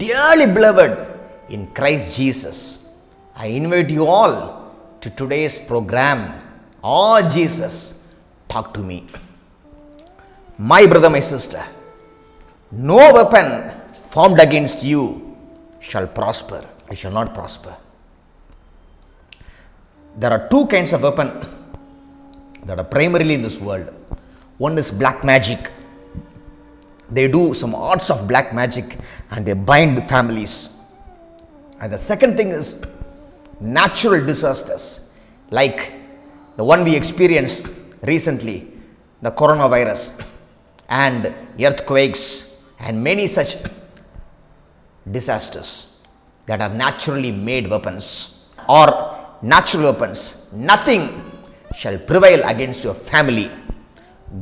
Dearly beloved in Christ Jesus, I invite you all to today's program. Oh Jesus, talk to me. My brother, my sister, no weapon formed against you shall prosper. It shall not prosper. There are two kinds of weapon that are primarily in this world. One is black magic. They do some arts of black magic and they bind families. And the second thing is natural disasters, like the one we experienced recently, the coronavirus and earthquakes and many such disasters that are naturally made weapons or natural weapons. Nothing shall prevail against your family.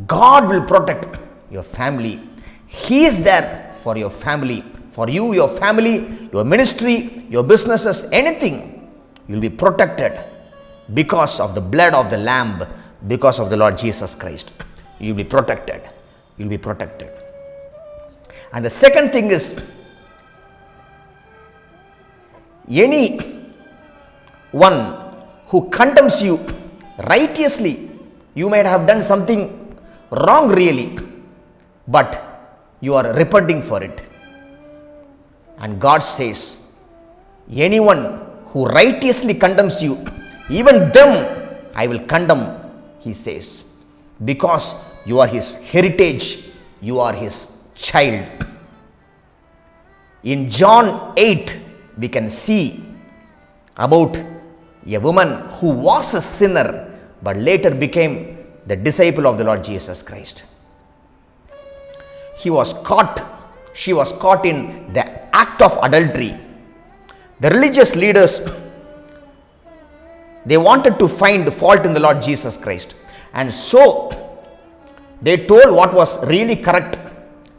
God will protect your family. He is there for your family, for you, your family, your ministry, your businesses, anything. You will be protected because of the blood of the Lamb, because of the Lord Jesus Christ. You will be protected. You will be protected. And the second thing is, any one who condemns you righteously, you might have done something wrong really, but you are repenting for it. And God says, anyone who righteously condemns you, even them I will condemn, he says, because you are his heritage, you are his child. In John 8, we can see about a woman who was a sinner but later became the disciple of the Lord Jesus Christ. She was caught in the act of adultery. The religious leaders, they wanted to find fault in the Lord Jesus Christ, and so they told what was really correct,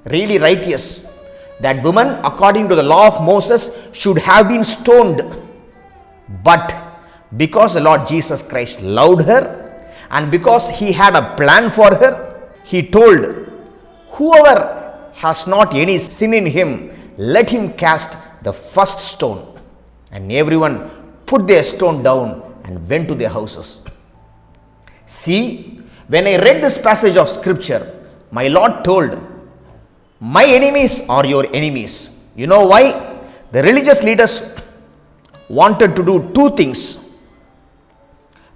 really righteous, that woman according to the law of Moses should have been stoned. But because the Lord Jesus Christ loved her and because he had a plan for her, he told, whoever has not any sin in him, let him cast the first stone. And everyone put their stone down and went to their houses. See, when I read this passage of scripture, my Lord told, my enemies are your enemies. You know why? The religious leaders wanted to do two things.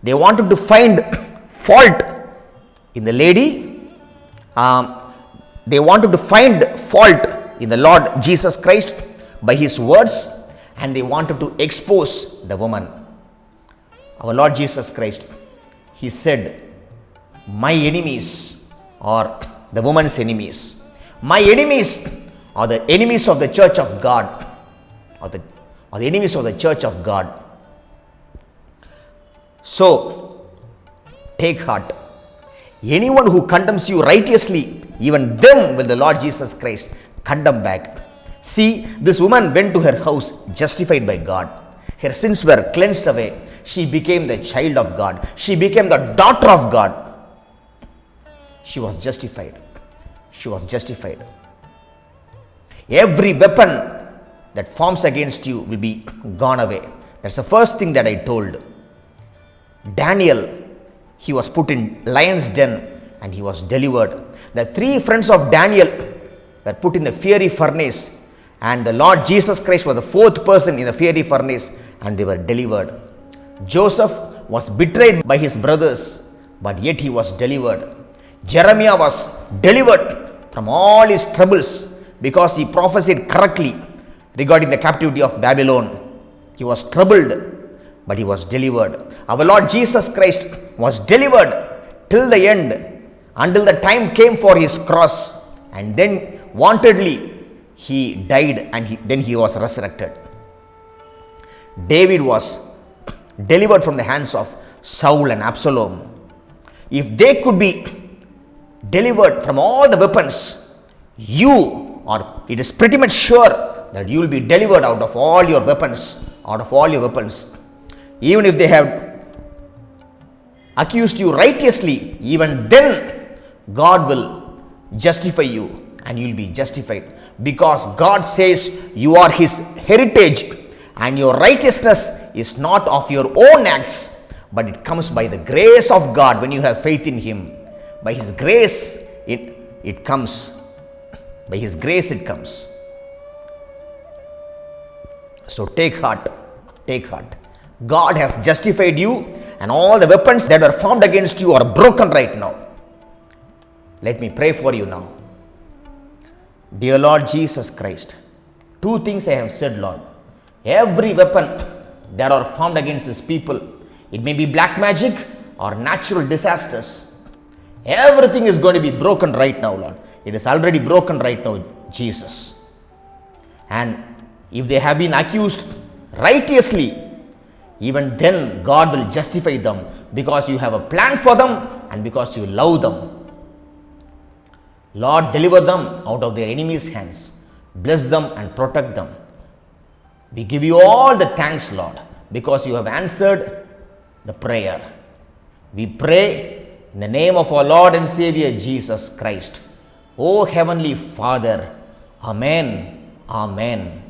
They wanted to find fault in the lady. They wanted to find fault in the Lord Jesus Christ by his words, and they wanted to expose the woman. Our Lord Jesus Christ, he said, my enemies are the woman's enemies. My enemies are the enemies of the church of God, or the enemies of the church of God. So, take heart. Anyone who condemns you righteously, even them will the Lord Jesus Christ condemn back. See, this woman went to her house justified by God. Her sins were cleansed away. She became the child of God. She became the daughter of God. She was justified. She was justified. Every weapon that forms against you will be gone away. That's the first thing that I told. Daniel, he was put in lion's den and he was delivered. The three friends of Daniel were put in the fiery furnace, and the Lord Jesus Christ was the fourth person in the fiery furnace, and they were delivered. Joseph was betrayed by his brothers, but yet he was delivered. Jeremiah was delivered from all his troubles because he prophesied correctly regarding the captivity of Babylon. He was troubled, but he was delivered. Our Lord Jesus Christ was delivered till the end, until the time came for his cross, and then wantedly he died, and then he was resurrected. David was delivered from the hands of Saul and Absalom. If they could be delivered from all the weapons, it is pretty much sure that you will be delivered out of all your weapons, Even if they have accused you righteously, even then God will justify you and you'll be justified. Because God says you are His heritage, and your righteousness is not of your own acts, but it comes by the grace of God when you have faith in Him. By His grace it comes. By His grace it comes. So take heart. Take heart. God has justified you, and all the weapons that are formed against you are broken right now. Let me pray for you now. Dear Lord Jesus Christ, two things I have said, Lord. Every weapon that are formed against His people, it may be black magic or natural disasters, everything is going to be broken right now, Lord. It is already broken right now, Jesus. And if they have been accused righteously, even then God will justify them, because you have a plan for them and because you love them. Lord, deliver them out of their enemies' hands. Bless them and protect them. We give you all the thanks, Lord, because you have answered the prayer. We pray in the name of our Lord and Savior Jesus Christ. O Heavenly Father, Amen. Amen.